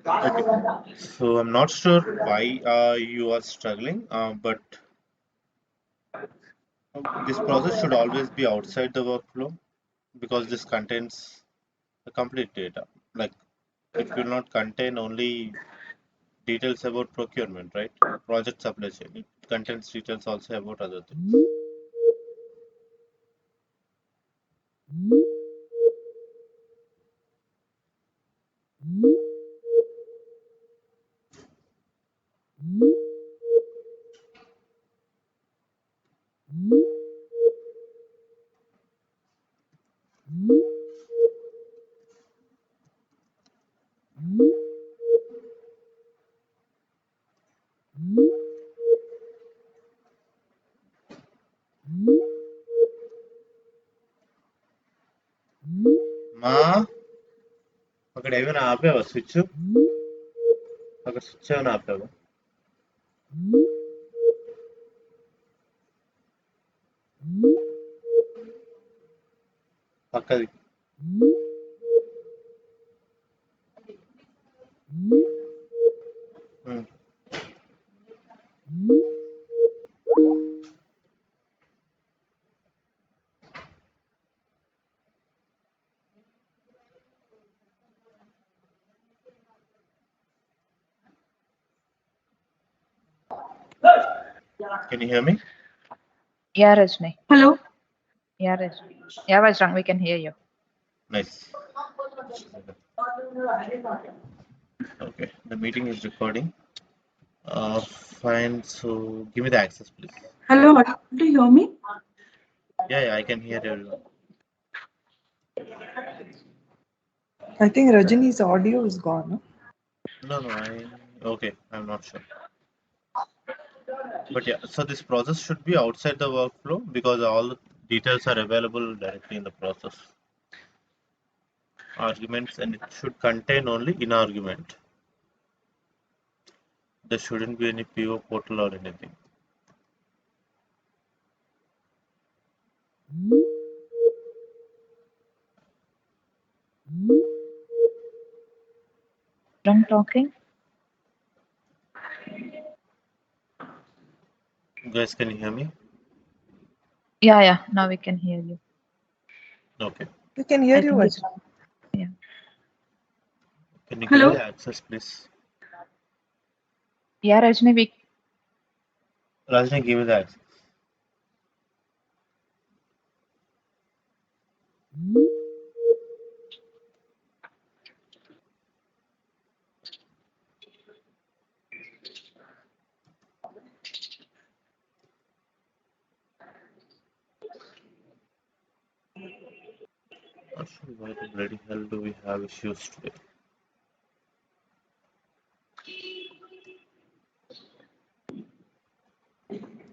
Okay. So I'm not sure why you are struggling, but this process should always be outside the workflow because this contains the complete data. Like it will not contain only details about procurement, right? Project supply chain. It contains details also about other things. మా అక్కడ ఏమైనా ఆపావా switch అక్కడ switch ఏమైనా ఆపావా పక్కది ఉమ్. Can you hear me? Yeah, Rajni. Hello. Yeah, Rajni. Yeah, Vajrang, we can hear you. Nice. Okay, the meeting is recording. Fine. So give me the access, please. Hello. Do you hear me? Yeah, I can hear everyone. I think Rajini's audio is gone. No, okay, I'm not sure. But yeah, so this process should be outside the workflow because all the details are available directly in the process arguments, and it should contain only in argument. There shouldn't be any PO portal or anything. I'm talking. Guys, can you hear me? Yeah, now we can hear you. Okay. We can hear I you, think it's- Vajra. Yeah. Can you Hello? give the access, please? Yeah, Rajni, Rajni, give me the access. Not sure why the bloody hell do we have issues today.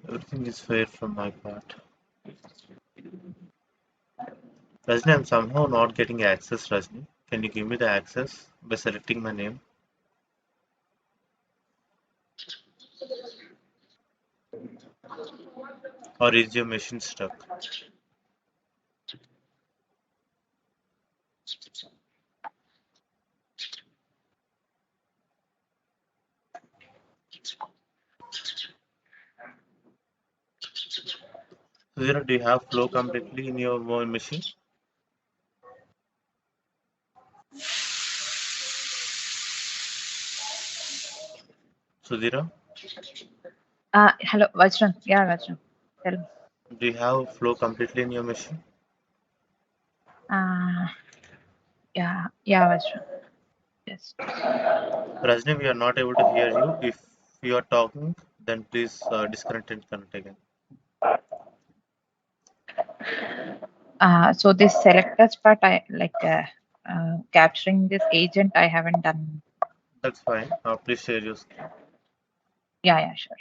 Everything is fair from my part. Rajni, I'm somehow not getting access, Rajni. Can you give me the access by selecting my name? Or is your machine stuck? Sudhira, do you have flow completely in your machine? Sudhira, hello, Vajrang. Yeah, Vajrang. Tell me. do you have flow completely in your machine? Yeah, Vajrang. Yes. Rajni, we are not able to hear you. If you are talking, then please disconnect and connect again. So this selectors part, I like capturing this agent. I haven't done. That's fine. Please share your screen. Yeah, sure.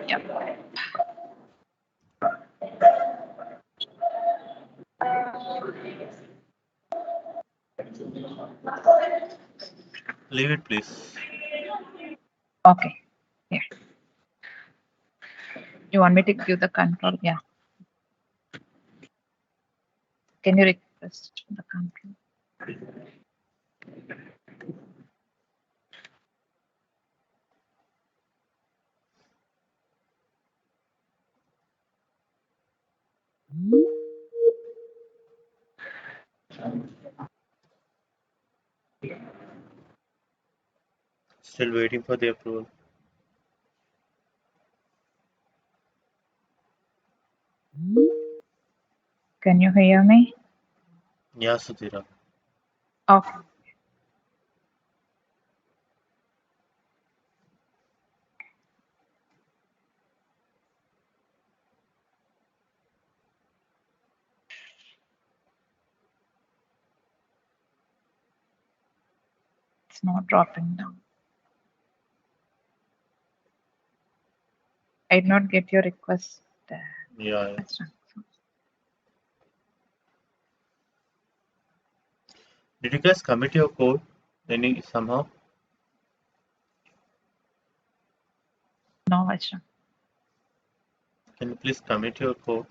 Yeah. Leave it, please. Okay. Yeah. You want me to give the control? Yeah. Can you request the control? Still waiting for the approval. Can you hear me? Yeah, Sudhira. Okay. It's not dropping down. I did not get your request. Yeah, yeah. That's right. Did you guys commit your code somehow? No, Vajra. Can you please commit your code?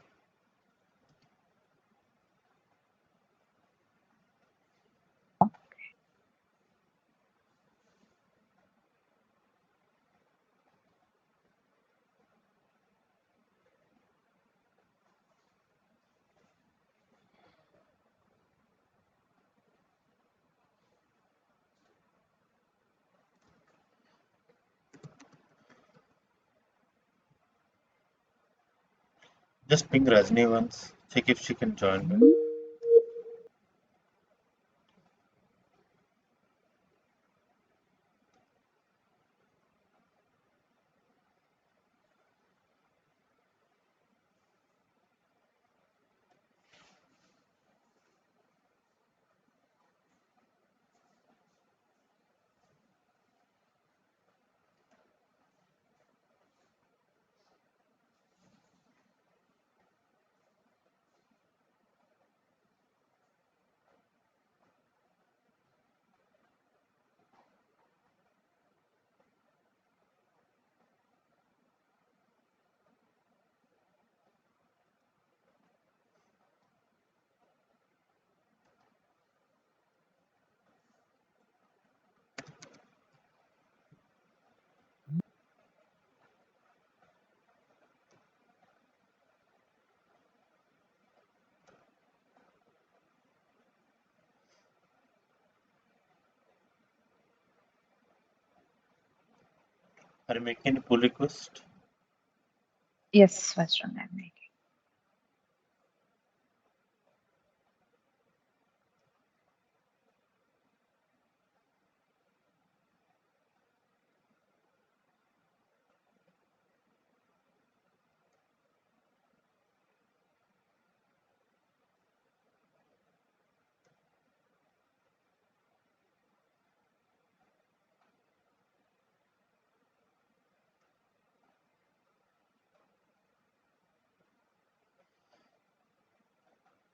Just ping Rajni once. Check if she can join back. Are you making a pull request? Yes, Vajra, I'm making.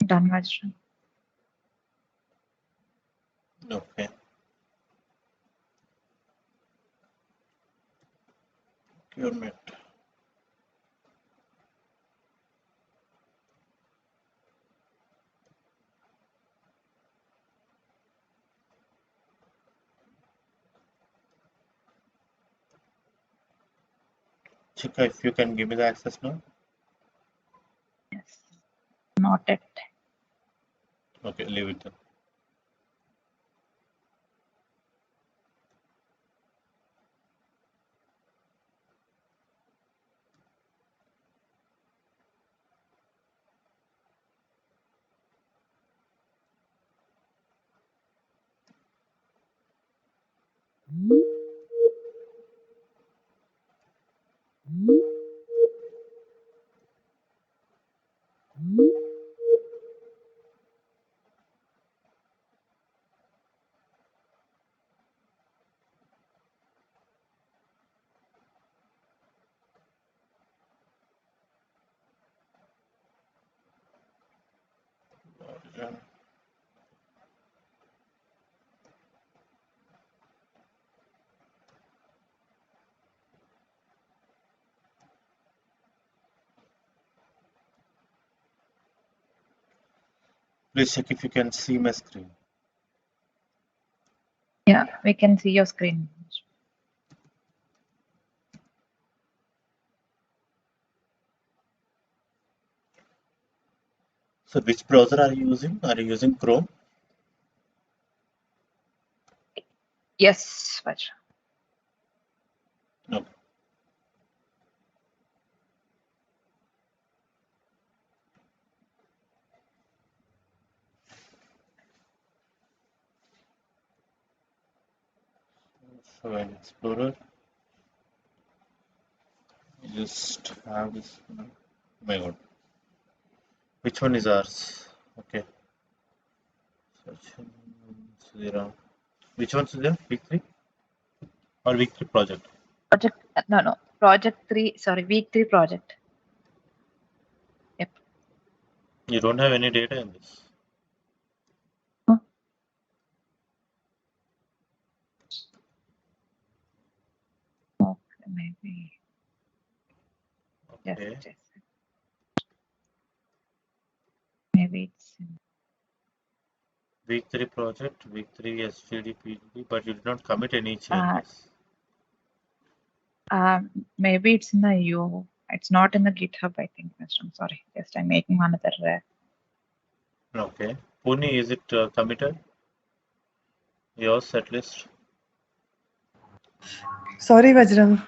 Done, Vajra. Okay. Procurement. Chika, if you can give me the access now. Yes. Not it. Okay, leave it then. Please check if you can see my screen. Yeah, we can see your screen. So which browser are you using? Are you using Chrome? Yes, Vajra. No. So in Explorer, you just have this one. Oh my God. Which one is ours? Okay. Search Sudhira. Which one, Sudhira? Week 3 or week 3 project? Project, no, project 3, sorry, week 3 project. Yep. You don't have any data in this. Okay, maybe. Okay. Yes. Maybe it's Week 3 project, week 3 SGD, PGD, but you did not commit any changes. maybe it's in the U. It's not in the GitHub, I think. I'm sorry. Just I'm making another. Okay. Puni, is it committed? Yours set list? Sorry, Vajram.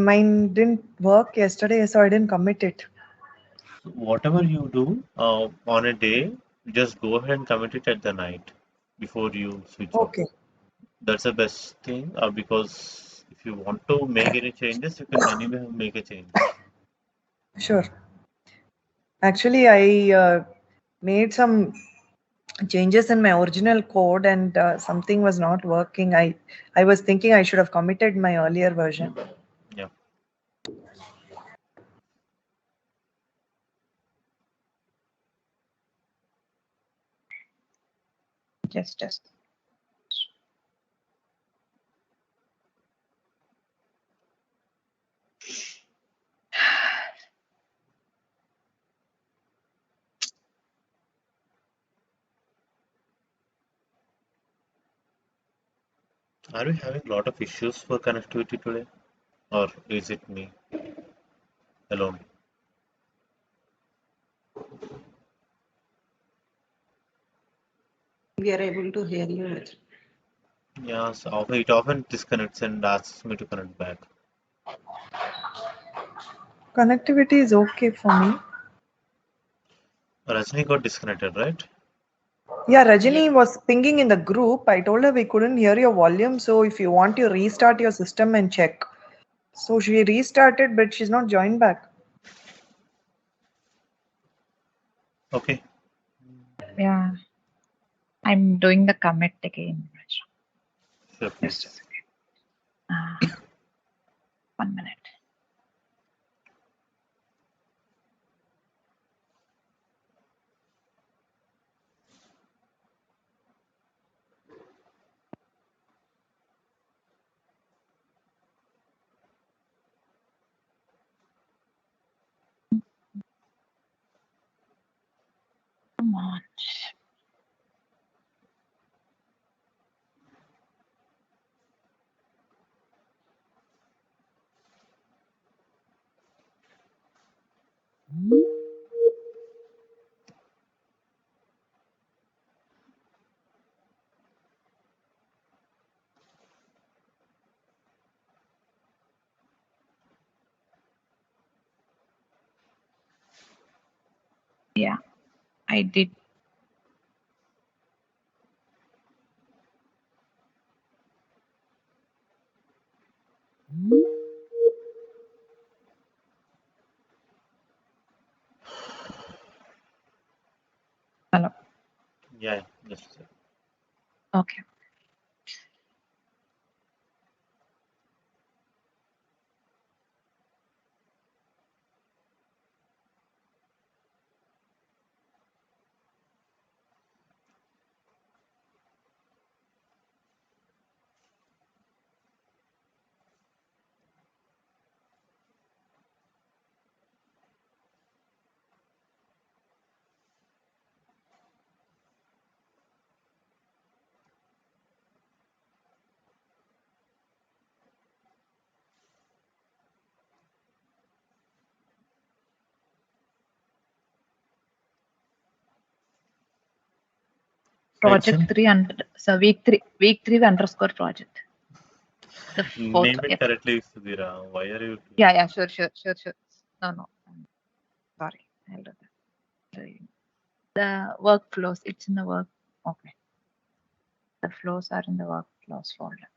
Mine didn't work yesterday, so I didn't commit it. So whatever you do on a day, just go ahead and commit it at the night before you switch off. Okay. That's the best thing because if you want to make any changes, you can anyway make a change. Sure. Actually, I made some changes in my original code and something was not working. I was thinking I should have committed my earlier version. Yeah. Just. Are we having a lot of issues for connectivity today? Or is it me alone? We are able to hear you. Yeah, so it often disconnects and asks me to connect back. Connectivity is okay for me. Rajni got disconnected, right? Yeah, Rajini was pinging in the group. I told her we couldn't hear your volume, so if you want, you restart your system and check. So she restarted, but she's not joined back. Okay. Yeah. I'm doing the commit again. Sure, Just a please. second. 1 minute. Come on. Yeah, I did. Hello. Yeah, just a second. Okay. Project Mention. 3 and so week 3 underscore project. The fourth. Name it Yes. correctly, Sudhira. Why are you? Yeah. Sure. No. Sorry. I'll do that. The workflows. It's in the work. Okay. The flows are in the workflows folder.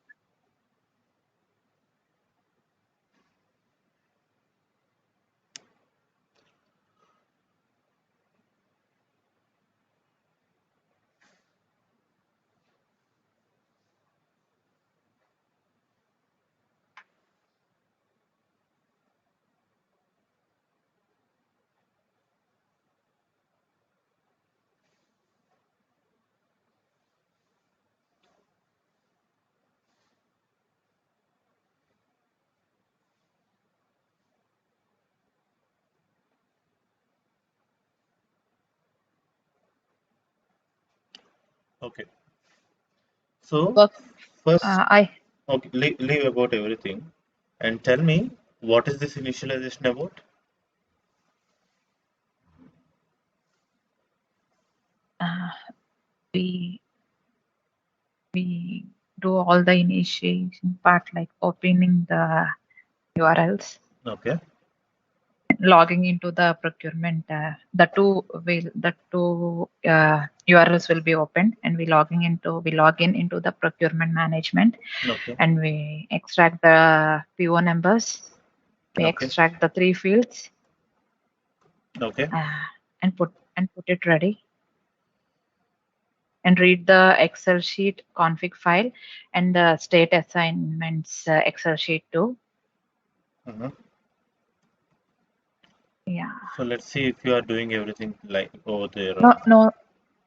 Okay. So Work. first, I okay, leave about everything and tell me what is this initialization about? we we do all the initiation part like opening the URLs, Okay. logging into the procurement. The two URLs will be opened, and we log in into the procurement management, Okay. and we extract the PO numbers. We Okay. extract the 3 fields Okay. and put it ready. And read the Excel sheet config file and the state assignments Excel sheet too. Mhm. Yeah. So let's see if you are doing everything like over there.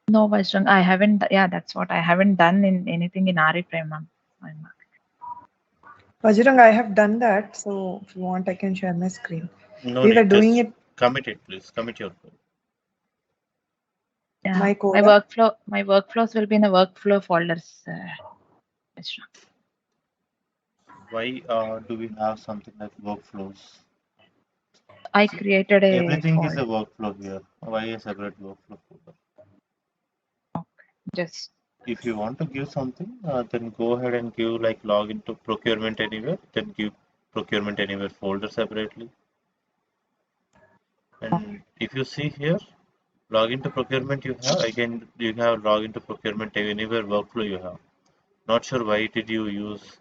No, Vajrang, I haven't. Yeah, that's what I haven't done in anything in RE framework. Vajrang, I have done that. So if you want, I can share my screen. No We were need. doing Just it. commit it, please. Commit your code. Yeah, My code. my workflows will be in the workflow folders. Vajrang. Why do we have something like workflows? I created a Everything is folder. a workflow here. Why a separate workflow folder? Just If you want to give something, then go ahead and give like login to procurement anywhere, then give procurement anywhere folder separately. And if you see here, login to procurement you have, again you have login to procurement anywhere workflow you have. Not sure why did you use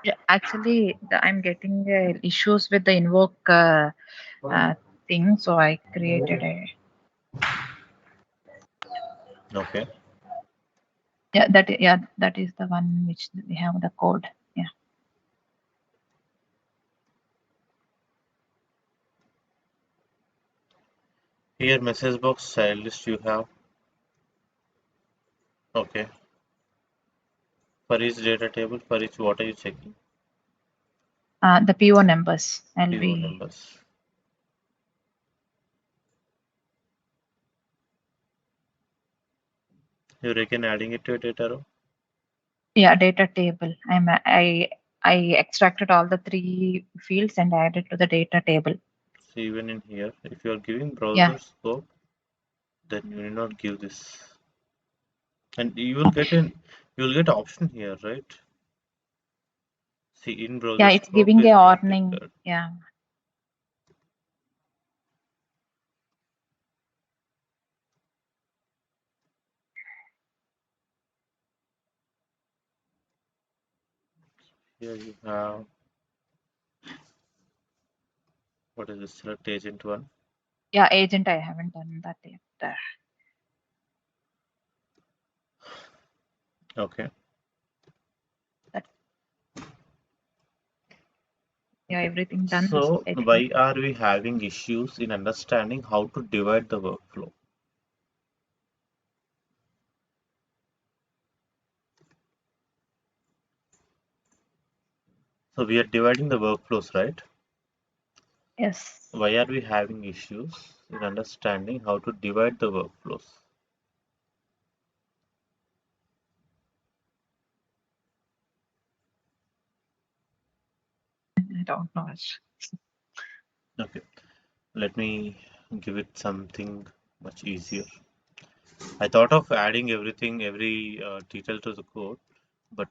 yeah, actually, I'm getting issues with the invoke thing, so I created a. okay. Yeah, that is the one which we have the code. Yeah. Here message box child list you have. Okay. For each data table, for each what are you checking? The PO numbers. PO numbers. You reckon adding it to a data row? Yeah, data table. I extracted all the 3 fields and added to the data table. So even in here, if you are giving browser Yeah. scope, then you need not give this. And you will get option here, right? See in browser Yeah, it's scope giving is a not warning. declared. Yeah. Here you have what is this select agent one? Yeah, agent, I haven't done that yet. Okay. That, yeah, Okay. everything done. So Agent. why are we having issues in understanding how to divide the workflow? So we are dividing the workflows, right? Yes. Why are we having issues in understanding how to divide the workflows? I don't know. Okay, let me give it something much easier. I thought of adding everything, every detail to the code, but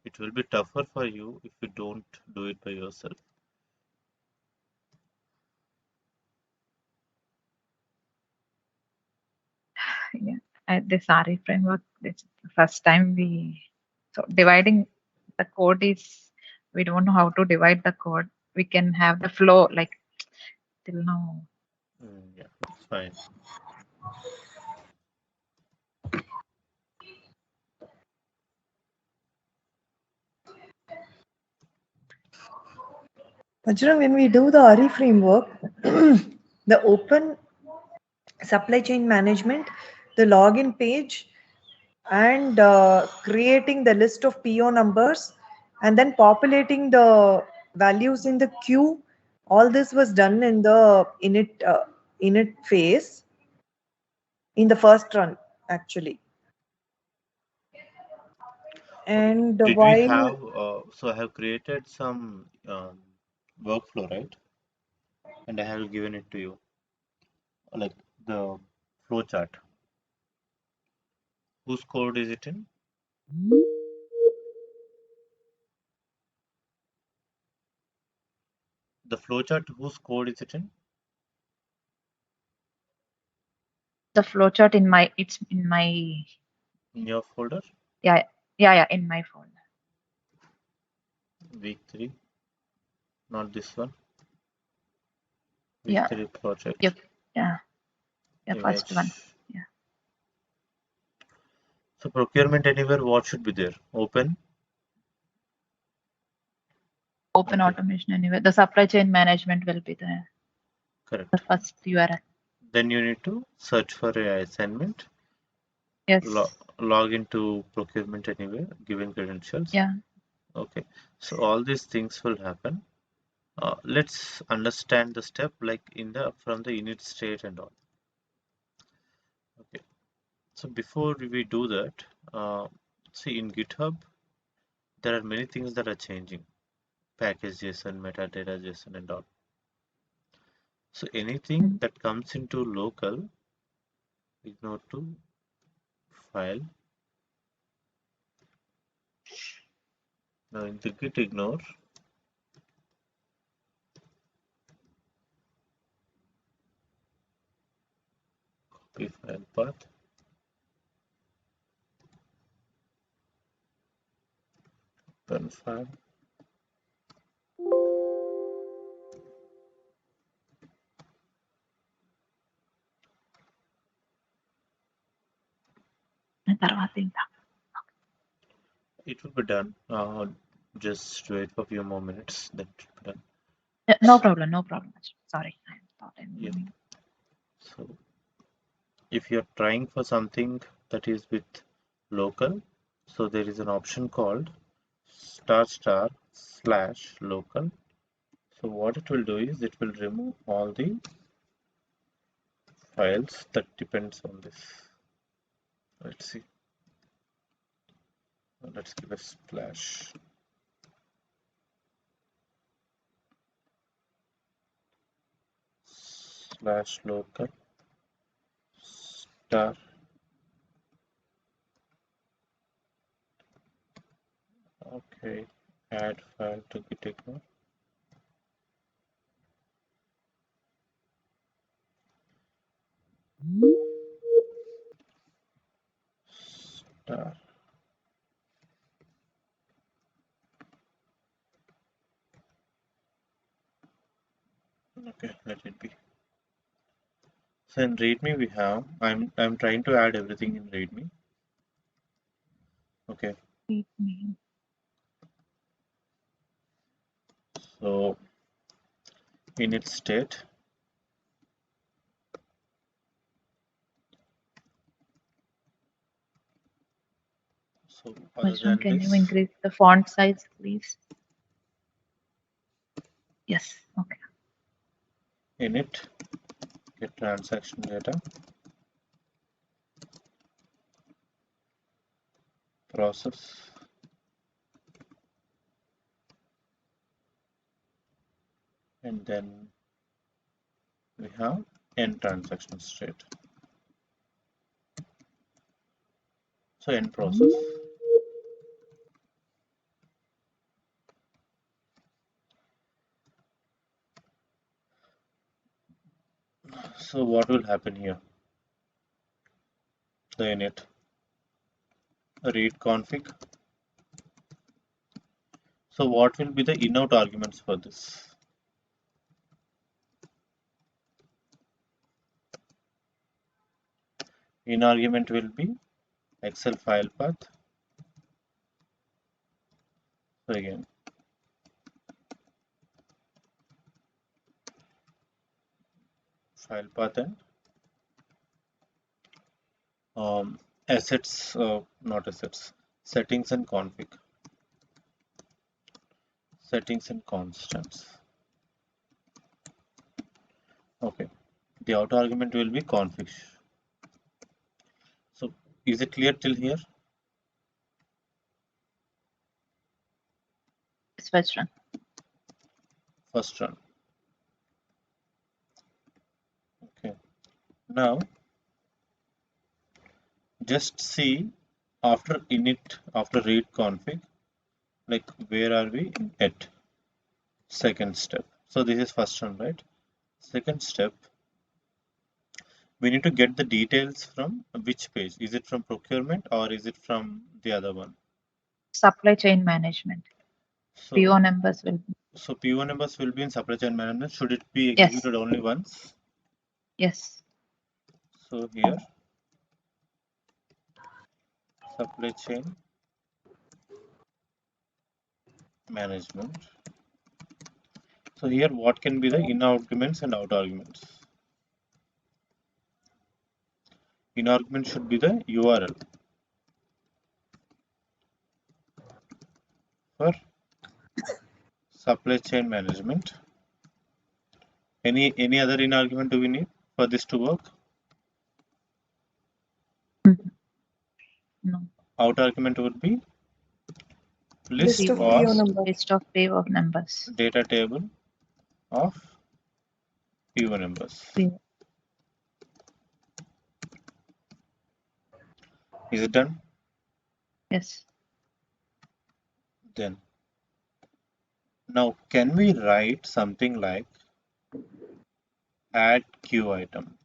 it will be tougher for you if you don't do it by yourself. Yeah, this RE framework, this is the first time so dividing the code is, we don't know how to divide the code. We can have the flow like till now. Yeah, it's fine. Vajra, when we do the RE framework, the open supply chain management, the login page, and creating the list of PO numbers, and then populating the values in the queue. All this was done in the init phase in the first run, actually. Okay. And Did we while have, so I have created some workflow, right? And I have given it to you, like the flow chart. Whose code is it in? The flowchart, whose code is it in? The flowchart it's in my, In your folder? yeah, in my folder. Week 3, not this one. Week Yeah. 3 project. Yep. Yeah. The Image. first one. Yeah. So procurement anywhere, what should be there? Open. Open Okay. automation anyway. The supply chain management will be the Correct. first URL. Then you need to search for a assignment. Yes. Log into procurement anywhere, given credentials. Yeah. Okay. So all these things will happen. Let's understand the step like from the init state and all. Okay. So before we do that, see in GitHub, there are many things that are changing. Package JSON, metadata JSON and all. So anything that comes into local, ignore to file. Now in the git ignore, copy file path, open file, తర్వాత ఇంకా. it will be done. Just wait for a few more minutes, that will be done. No problem. No problem. Sorry. I thought I'm Yeah. doing. So if you're trying for something that is with local, so there is an option called */local. So what it will do is it will remove all the files that depends on this. Let's see. Let's give a splash. /local star. Okay. Add file to git ignore. Star. Okay, let it be. So in README we have, I'm trying to add everything in README. Okay. So in its state, so other than Can this, you increase the font size, please? Yes. Okay. init, get transaction data, process, and then we have end transaction state. So end process. So what will happen here? The init read config. So what will be the inout arguments for this? In argument will be Excel file path. So again, file path and assets, not assets, settings and config, settings and constants. Okay, the outer argument will be config. So is it clear till here? It's first run. First run. Okay, now just see after init, after read config, like where are we at? Second step. So this is first one, right? Second step, we need to get the details from which page? Is it from procurement or is it from the other one? Supply chain management. PO So, numbers will be. so PO numbers will be in supply chain management. Should it be Yes. executed only once? Yes. So here, supply chain management. So here, what can be the in arguments and out arguments? In argument should be the URL for supply chain management. Any other in argument do we need for this to work? Mhm. No. Out argument would be List of or PO numbers. List of PO numbers. data table of PO numbers. PO. Is it done? Yes. Then now can we write something like add queue item?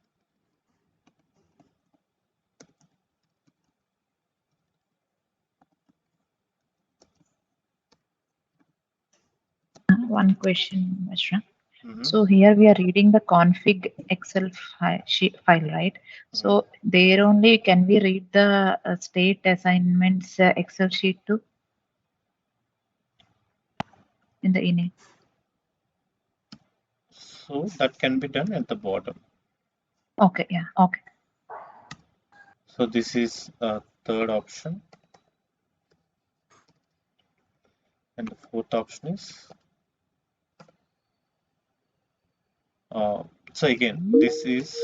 One question, Mishra. Mhm. So here we are reading the config Excel file, right? So there only can we read the state assignments Excel sheet too in the init? So that can be done at the bottom. Okay, yeah, okay. So this is a third option. And the fourth option is, so again, this is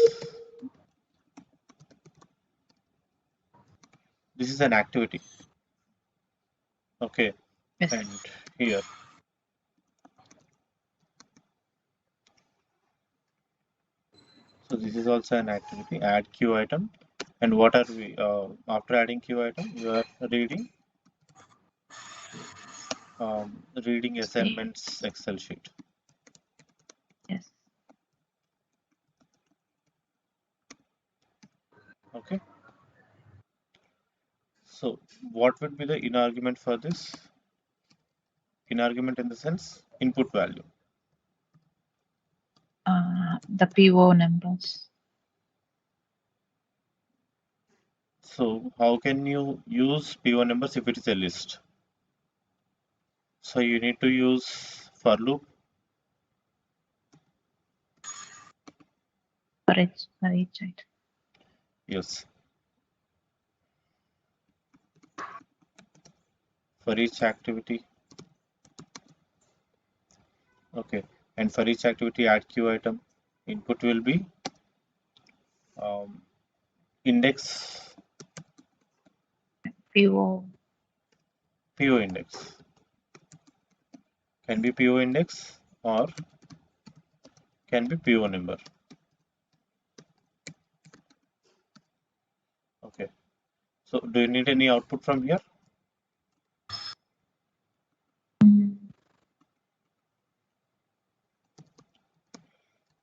an activity. Okay, Yes. and here, so this is also an activity, add queue item. And what are we, after adding queue item, you are reading assignments Excel sheet. Yes. Okay. So what would be the in argument for this? In argument in the sense input value. The PO numbers. So how can you use PO numbers if it is a list? So you need to use for loop. For each item. Yes. For each activity. Okay. And for each activity add queue item. Input will be index PO. PO index. Can be PO index or can be PO number. Okay. So do you need any output from here?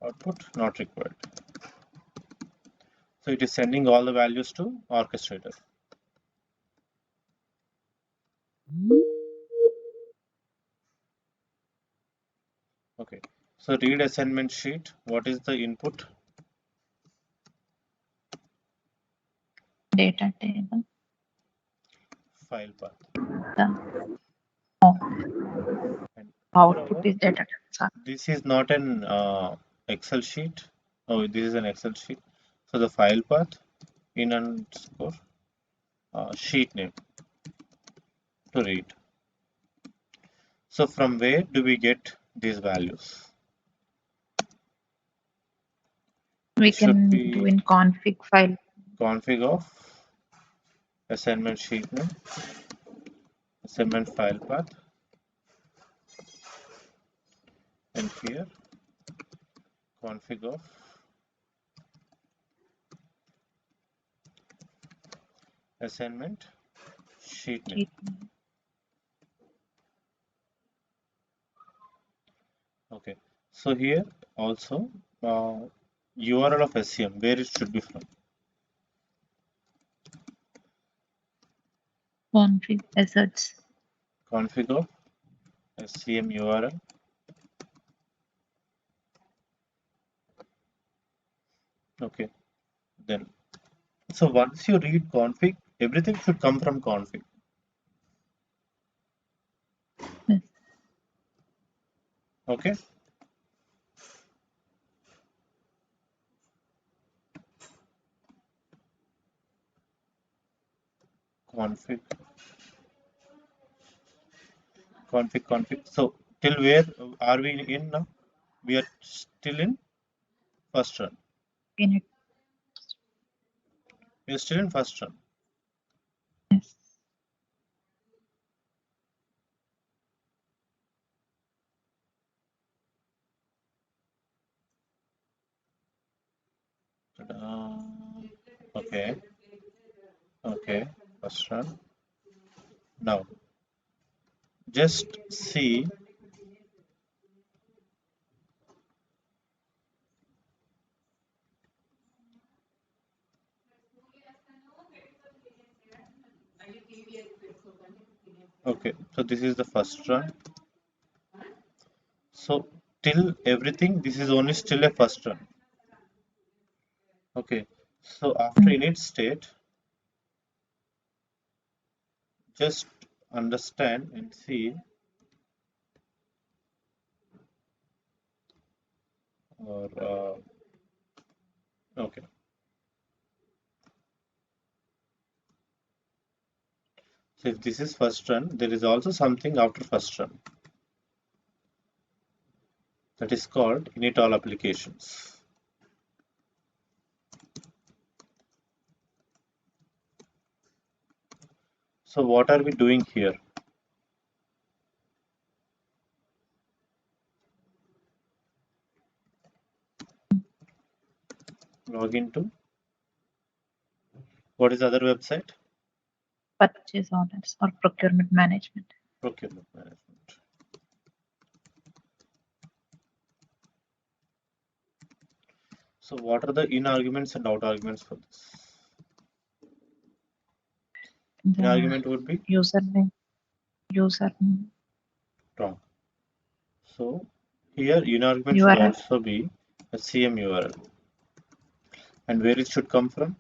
Output not required. So it is sending all the values to orchestrator. Okay. So read assignment sheet. What is the input? Data table. File path. And Output is data table. Sorry. this is not an Excel sheet. Oh, this is an Excel sheet. So the file path in underscore sheet name to read. So from where do we get these values? We It should can be do in config file. config of assignment sheet name, assignment file path, and here config of assignment sheet name. Okay, so here also URL of SCM, where it should be from. Config assets. Config of SCM URL. Okay, then so once you read config, everything should come from config. Yes. Okay. Config. So till where are we in now? We are still in first run. In it. We are still in first run. Yes. Okay. Okay. First run. Now just see. Okay, so this is the first run. So till everything, this is only still a first run. Okay, so after init state, just understand and see, or okay. So if this is first run, there is also something after first run that is called init all applications. So what are we doing here? Log into what is the other website? Purchase orders or procurement management. Procurement management. So what are the in arguments and out arguments for this? In argument would be Username. wrong. So here in argument should URL. also be a CM URL. And where it should come from?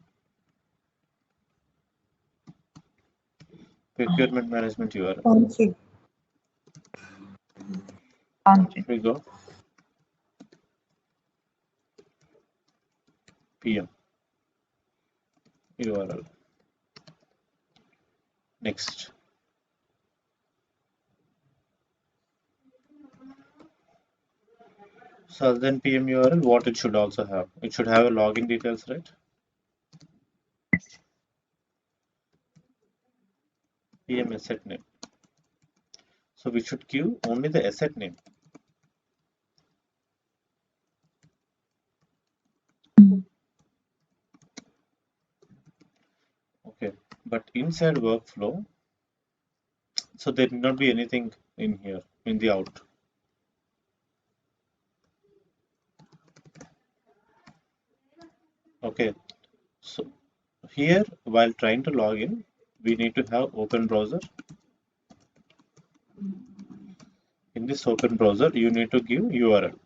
Procurement management URL. Config. Config of PM URL. Next. So other than PM URL, what it should also have? It should have a login details, right? PM asset name. So we should give only the asset name. Okay. But inside workflow, so there need not be anything in here in the out. Okay, so here while trying to log in, we need to have open browser. In this open browser, you need to give URL.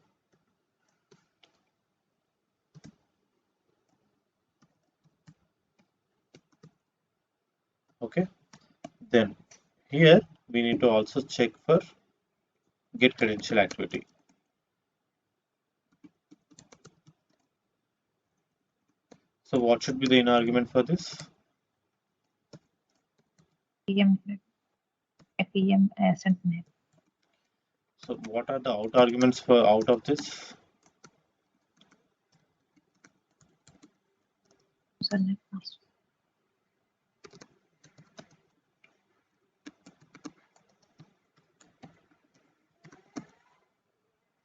Okay, then here we need to also check for get credential activity. So what should be the in argument for this? PM, PM sent name. So what are the out arguments for out of this? Username, password.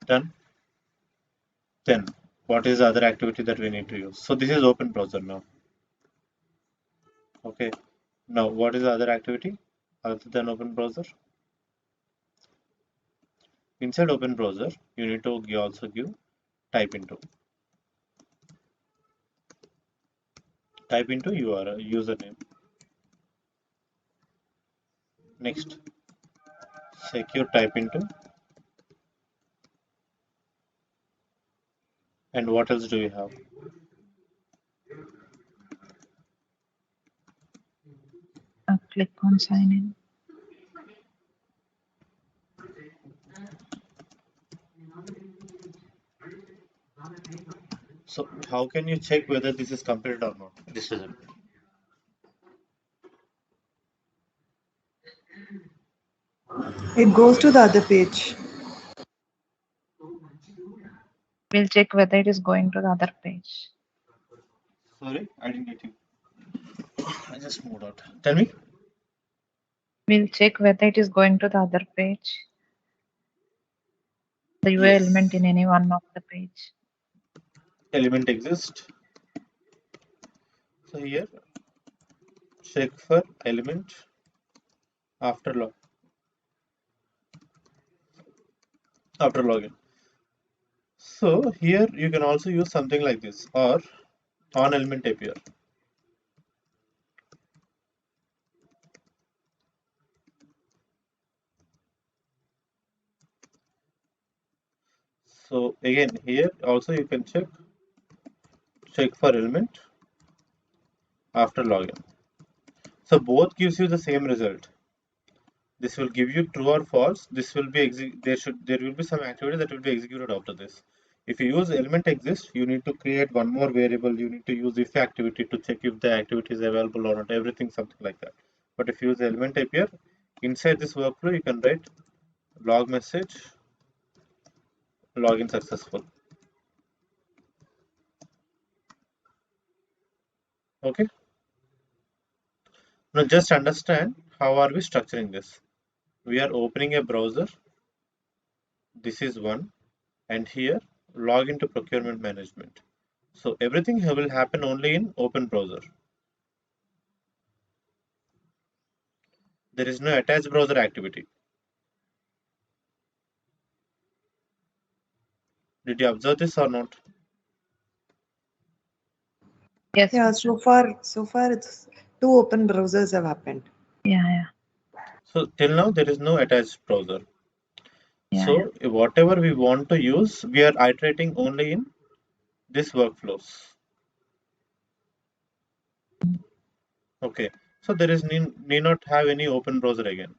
Done. Then what is the other activity that we need to use? So this is open browser now. Okay. Now what is the other activity other than open browser? Inside open browser, you need to also give type into URL username. Next, secure type into, and what else do we have? Click on sign in. So how can you check whether this is completed or not? This isn't. It goes to the other page. We'll check whether it is going to the other page. Sorry, I didn't get you. I just moved out. Tell me. We'll check whether it is going to the other page. The UI Yes. element in any one of the page. Element exists. So here, check for element after login. So here you can also use something like this or on element appear. So again here also you can check for element after login. So both gives you the same result. This will give you true or false. This will be there will be some activity that will be executed after this. If you use element exists, you need to create one more variable. You need to use if activity to check if the activity is available or not. Everything something like that. But if you use element appear, inside this workflow you can write log message login successful. Okay. Now just understand how are we structuring this. We are opening a browser. This is one, and here log into procurement management. So everything will happen only in open browser. There is no attached browser activity. Did you observe this or not? Yes. Yeah, so far it's two open browsers have happened. Yeah. So till now there is no attached browser. Yeah, So whatever we want to use, we are iterating only in this workflows. Okay. So there is need not have any open browser again.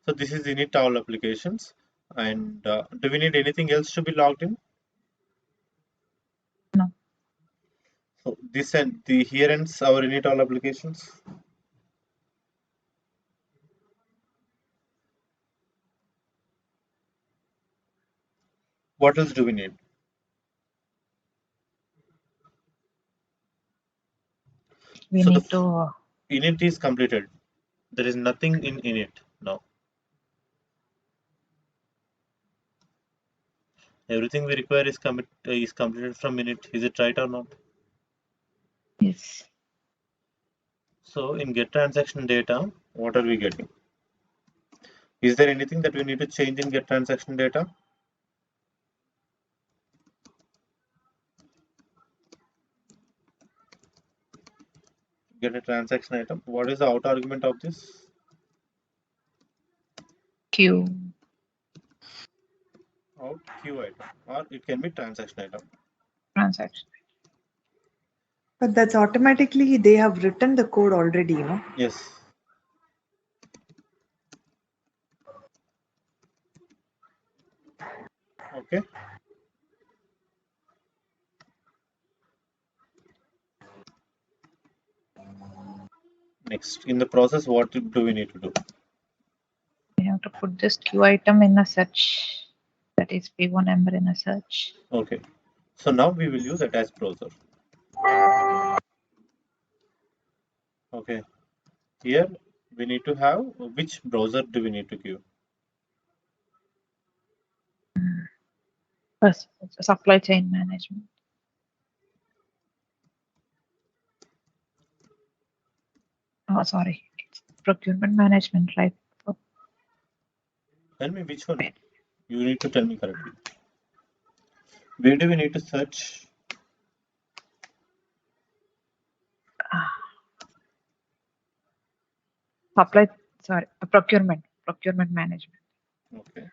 So this is init all applications. And do we need anything else to be logged in? No. So this and the here ends our init all applications. What else do we need? We So need to. init is completed. There is nothing in init now. Everything we require is completed from init. Is it right or not? Yes. So in get transaction data, what are we getting? Is there anything that we need to change in get transaction data? Get a transaction item. What is the outer argument of this? Q. Out Q item, or it can be transaction item. Transaction. But that's automatically, they have written the code already, you know. Yes. Okay. Next, in the process, what do we need to do? We have to put this Q item in a search. That is P1 number in a search. Okay. So now we will use attach browser. Okay. Here we need to have which browser do we need to give? First, supply chain management. Oh, sorry. It's procurement management, right? Oh, Tell me which one. You need to tell me correctly. Where do we need to search? supply, sorry, procurement management. Okay.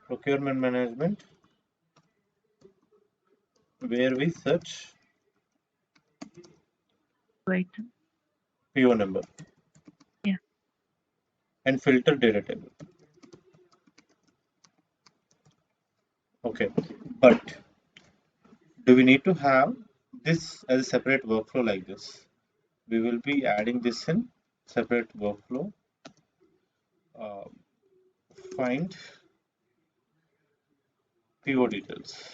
Procurement management, where we search Item. PO number. Yeah. And filter data table. Okay. But do we need to have this as a separate workflow like this? We will be adding this in separate workflow. Find PO details.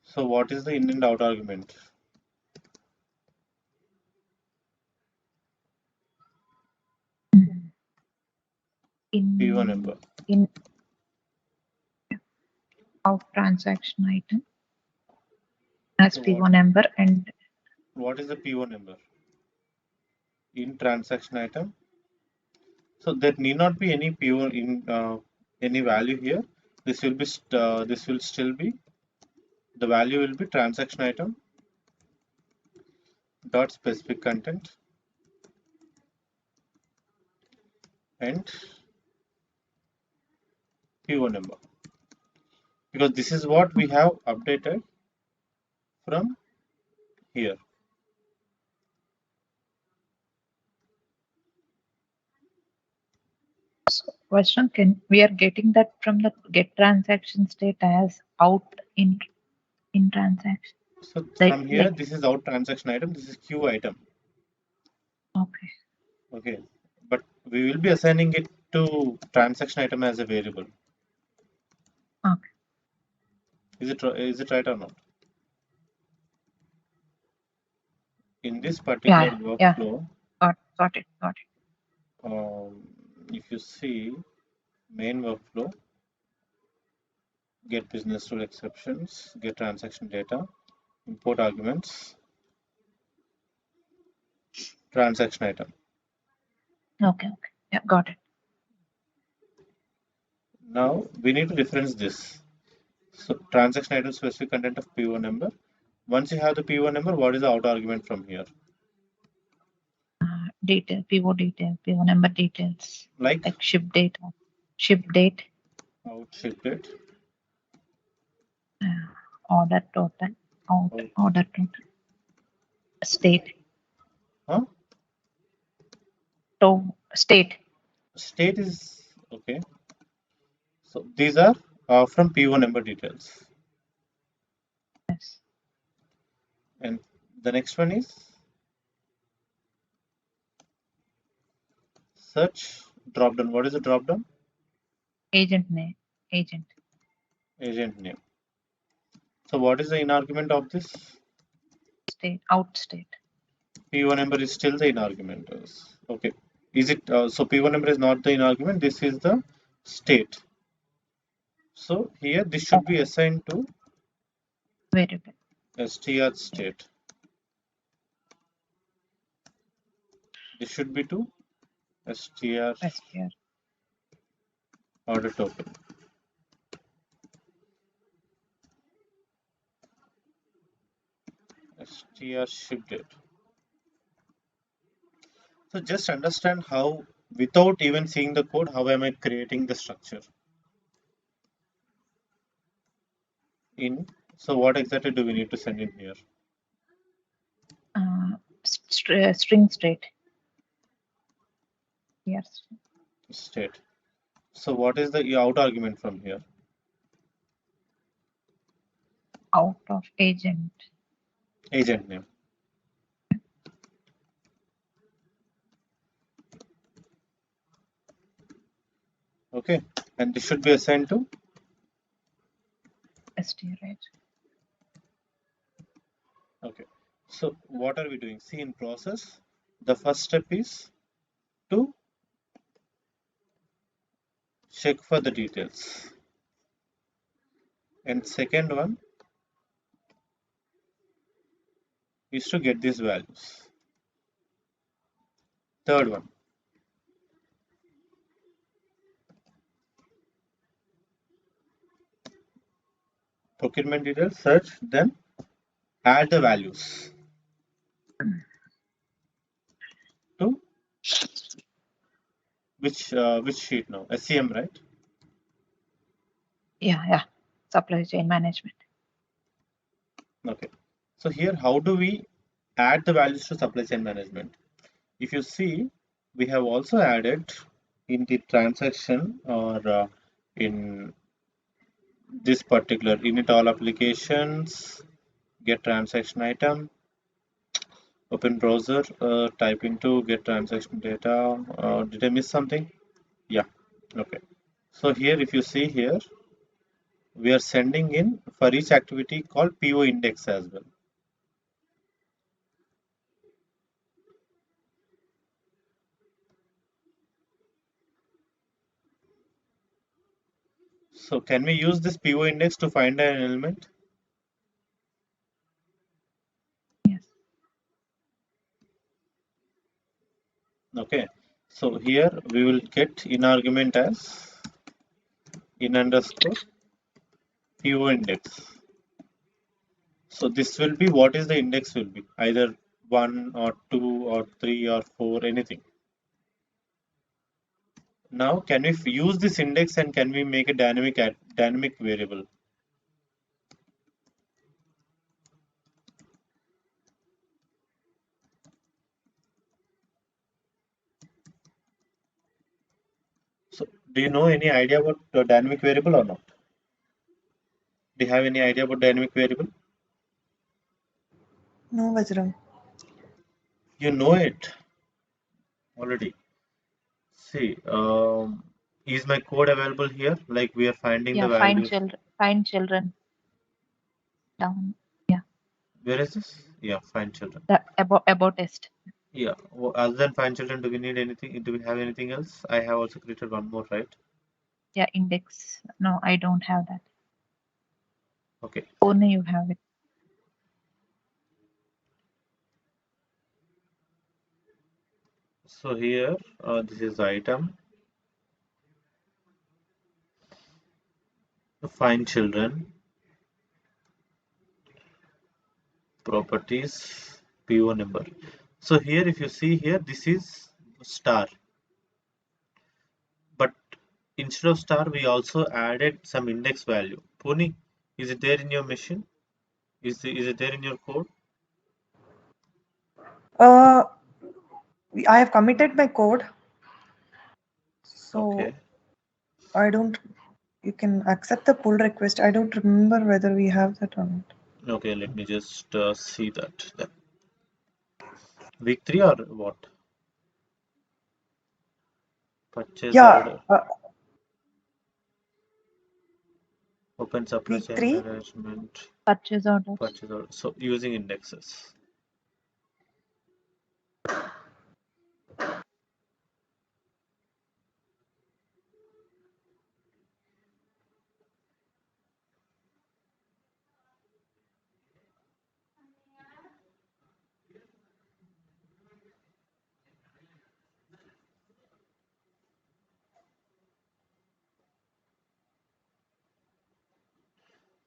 So what is the in and out argument? PO number. In out transaction item as So P1 number and what is the PO number? In transaction item. So there need not be any PO in any value here. This will be this will still be, the value will be transaction item dot specific content and PO number, because this is what we have updated from here. question, can we are getting that from the get transaction state as out in transaction. So Like, from here, this is out transaction item, this is Q item. Okay. Okay, but we will be assigning it to transaction item as a variable. Okay. Is it right or not? In this particular workflow, Got it. if you see main workflow, get business rule exceptions, get transaction data, import arguments, transaction item. Okay. Yeah, got it. Now we need to reference this. So transaction item specific content of PO number. Once you have the PO number, what is the outer argument from here? Detail, PO number details. Like ship date, out ship date, order total, order total, state. huh? State. State is okay. So these are from PO number details. Yes. And the next one is search drop down. What is the drop down? Agent name. Agent name. So what is the in argument of this? state. Out state. PO number is still the in argument. Okay. Is it so PO number is not the in argument? This is the state. So here this should be assigned to Variable. str state. This should be to str STR. order token. Str ship date. So just understand how, without even seeing the code, how am I creating the structure in. So what exactly do we need to send in here? String state. Yes. State. So what is the out argument from here? Out of agent. Agent name. Okay, and this should be assigned to STR, right? okay. So what are we doing? See, in process, the first step is to check for the details, and second one is to get these values. Third one, procurement details, search, then add the values to which sheet now? SCM, right? Yeah. Supply chain management. Okay. So here, how do we add the values to supply chain management? If you see, we have also added in the transaction or in this particular init all applications, get transaction item, open browser, type into get transaction data. Did I miss something? Yeah. Okay. So here, if you see here, we are sending in for each activity called PO index as well. So can we use this PO index to find an element? Yes. Okay. So here we will get in argument as in underscore PO index. So this will be what is the index will be either 1 or 2 or 3 or 4, anything. Now can we use this index and can we make a dynamic variable? So do you know any idea about the dynamic variable or not? Do you have any idea about dynamic variable? No, Vajram. You know it already. See, is my code available here? Like we are finding the Yeah. values. Find children. Down. Yeah. Where is this? Yeah, find children. The about test. Yeah. Other than find children, do we need anything? Do we have anything else? I have also created one more, right? Yeah. Index. No, I don't have that. Okay. Only you have it. So here, this is item. Find children. Properties. PO number. So here, if you see here, this is star. But instead of star, we also added some index value. Pony, is it there in your machine? Is it there in your code? I have committed my code, so Okay. I don't. You can accept the pull request. I don't remember whether we have that or not. Okay, let me just see that then. Week 3 or what? Purchase Yeah, order. Open supply week chain 3. management. Purchase orders. Purchase order. So using indexes.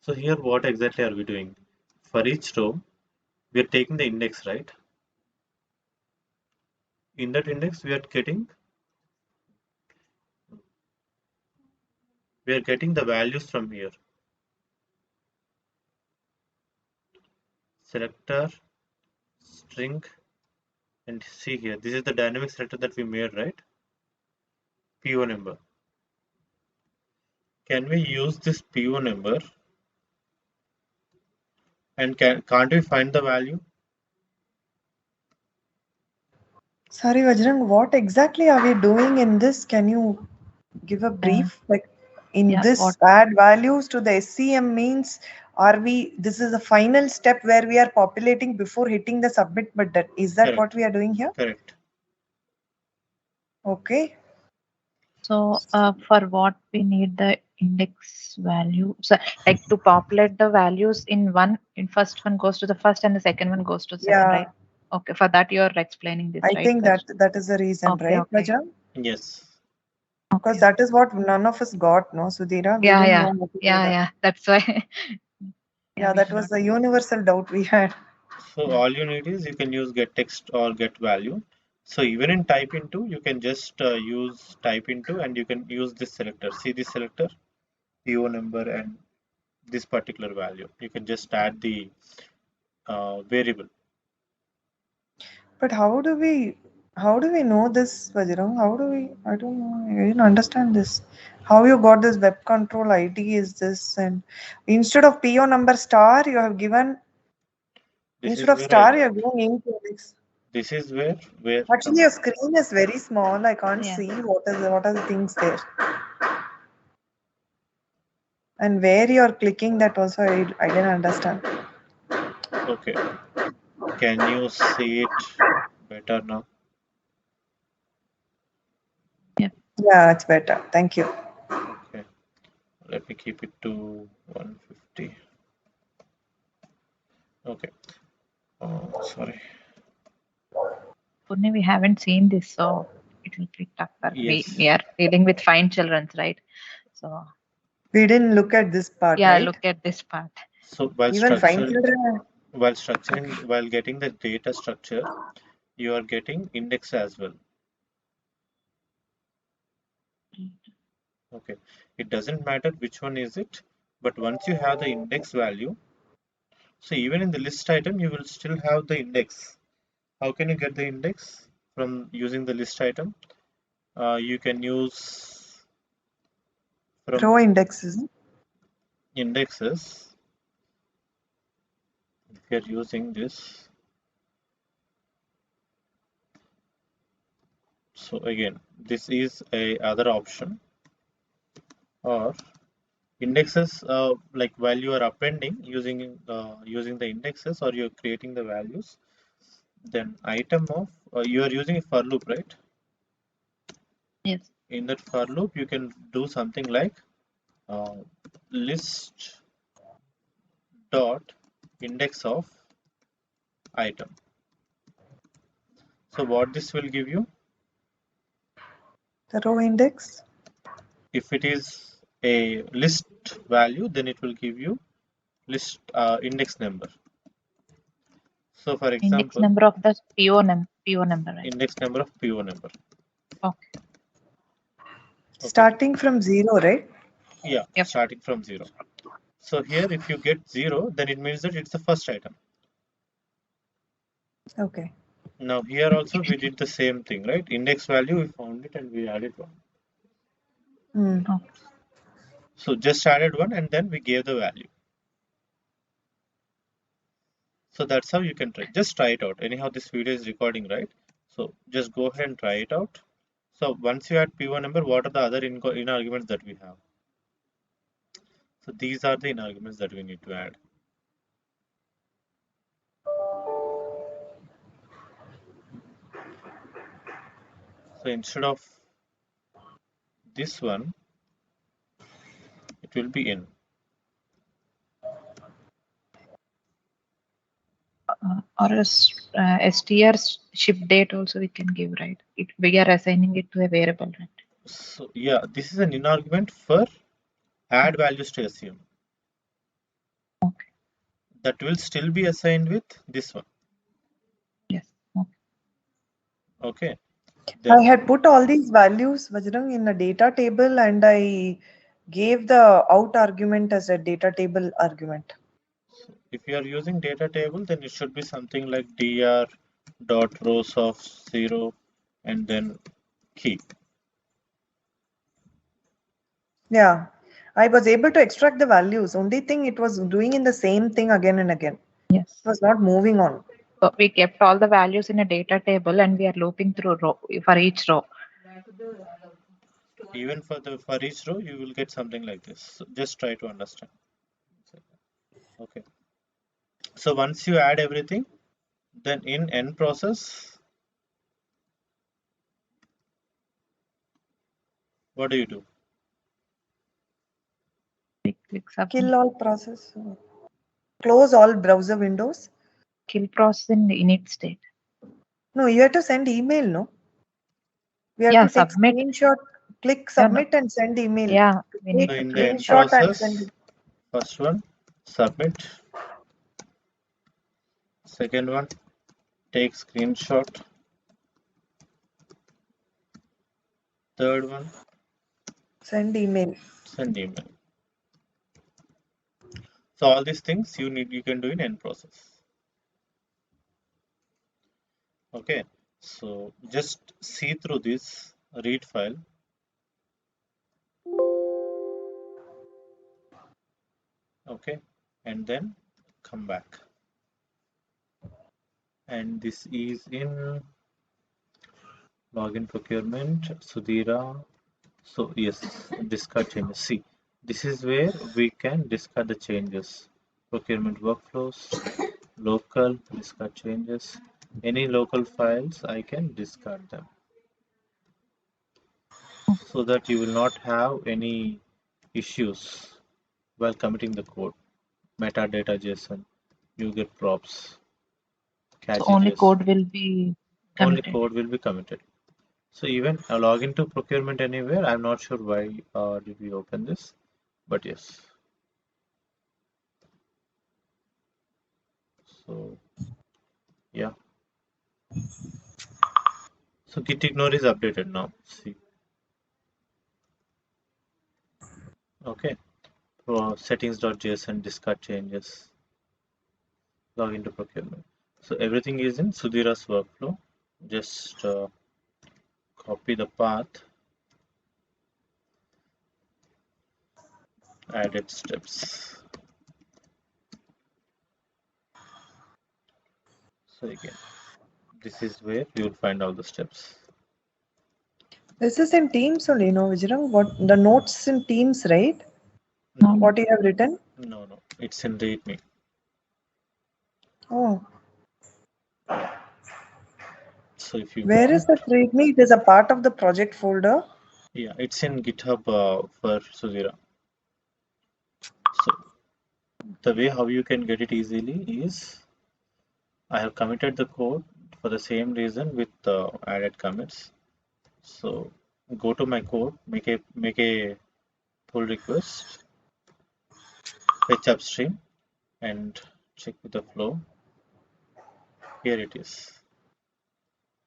So here, what exactly are we doing? For each row, we are taking the index, right? In that index, we are getting the values from here. Selector, string, and see here. This is the dynamic selector that we made, right? PO number. Can we use this PO number? And can't we find the value? Sorry, Vajrang, what exactly are we doing in this? Can you give a brief? Like in Yeah, this what? add values to the SCM means, this is the final step where we are populating before hitting the submit button. Is that what Correct. we are doing here? Correct. Okay. So for what we need the index value? So like to populate the values in first one goes to the first and the second one goes to the second, Yeah, right? Okay, for that you're explaining this, I right? think that is the reason, Okay, right, okay, Vajrang? Yes. Because okay. that is what none of us got, no, Sudhira? We Yeah, didn't yeah, know how to do yeah, that. yeah. That's why. Yeah, Yeah, we that did was not. the universal doubt we had. So Yeah. all you need is you can use get text or get value. So even in type into, you can just use type into, and you can use this selector. See this selector, PO number, and this particular value. You can just add the variable. But how do we know this, Vajrang? I don't know. I didn't understand this. How you got this web control ID is this, and instead of PO number star, you have given This instead is of where I. star, you have given name to this. This is where Actually, your screen is very small. I can't Yeah. see what are the things there. And where you're clicking that also I didn't understand. okay. Can you see it better now? Yeah, it's better. Thank you. Okay. Let me keep it to 150. Okay. Sorry. Purni, we haven't seen this, so it will be tougher. Yes. We are dealing with fine children, right? So We didn't look at this part, yeah, right? look at this part. So Even fine children. while getting the data structure, you are getting index as well. Okay. It doesn't matter which one is it, but once you have the index value, so even in the list item, you will still have the index. How can you get the index from using the list item? You can use from Row indexes. indexes. If you're using this, so again, this is a other option, or indexes, like while you are appending using the indexes, or you're creating the values, then item of you are using a for loop, right? Yes. In that for loop, you can do something like uh, list dot index of item. So what this will give you, The row index. if it is a list value, then it will give you list index number. So for Index example, number of the PO number, right? index number of PO number. Okay. Okay. Starting from 0, right? Yeah, Yep. starting from 0. So here, if you get 0, then it means that it's the first item. Okay. Now here also we did the same thing, right? Index value, we found it and we added one. Okay. So just added one and then we gave the value. So that's how you can try. Just try it out. Anyhow, this video is recording, right? So just go ahead and try it out. So once you add P1 number, what are the other in arguments that we have? So these are the in arguments that we need to add. So instead of this one, it will be in. Or a STR ship date also we can give, right? We are assigning it to a variable, right? So yeah, this is an in argument for add values to SCM. that will still be assigned with this one. Yes. Okay. Okay. I had put all these values, Vajrang, in a data table, and I gave the out argument as a data table argument. If you are using data table, then it should be something like dr dot rows of 0 and then key. Yeah, I was able to extract the values. Only thing it was doing in the same thing again and again. Yes. It was not moving on. So we kept all the values in a data table and we are looping through row for each row. Even for each row, you will get something like this. So just try to understand. Okay. So once you add everything, then in end process, what do you do? Click submit. Kill all process. Close all browser windows. Kill process in the init state. No, you have to send email, no? We have Yeah, to take submit. screenshot, click submit and send email. Yeah, we need So to in the click end Screenshot and process, send it. first one, submit. Second one, take screenshot. Third one, Send email. send email. So all these things you can do in end process. Okay, so just see through this read file. Okay, and then come back. And this is in login procurement, Sudhira. So yes, discard changes. See, this is where we can discard the changes. Procurement workflows, local, discard changes. Any local files, I can discard them. So that you will not have any issues while committing the code. Metadata JSON, you get props, so catchy only JSON. code will be Only committed. code will be committed. So even a login to procurement anywhere, I'm not sure why did we open this, but yes. So yeah. So git ignore is updated now. See. Okay. Settings.json discard changes. Login to procurement. So everything is in Sudhira's workflow. Just copy the path. Added steps. So again, this is where you will find all the steps. This is in Teams only, no, Vijram? What the notes in Teams, right? No, What you have written? no, it's in README. Oh. So if you Where want, is the README? It is a part of the project folder. yeah, it's in GitHub for Sudhira. So the way how you can get it easily is I have committed the code for the same reason with added commits. So go to my code, make a pull request, fetch upstream, and check with the flow. Here it is.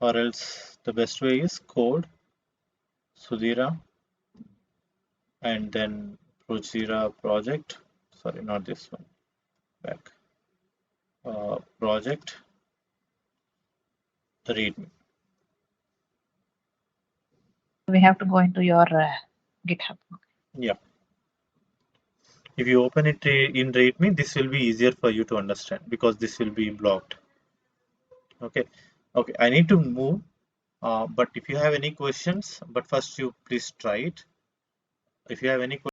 Or else the best way is code Sudhira and then Projira project. Sorry, not this one. Back. Project the README. We have to go into your GitHub. Yeah. If you open it in README, this will be easier for you to understand because this will be blocked. Okay. Okay. I need to move. But if you have any questions, but first you please try it. If you have any questions,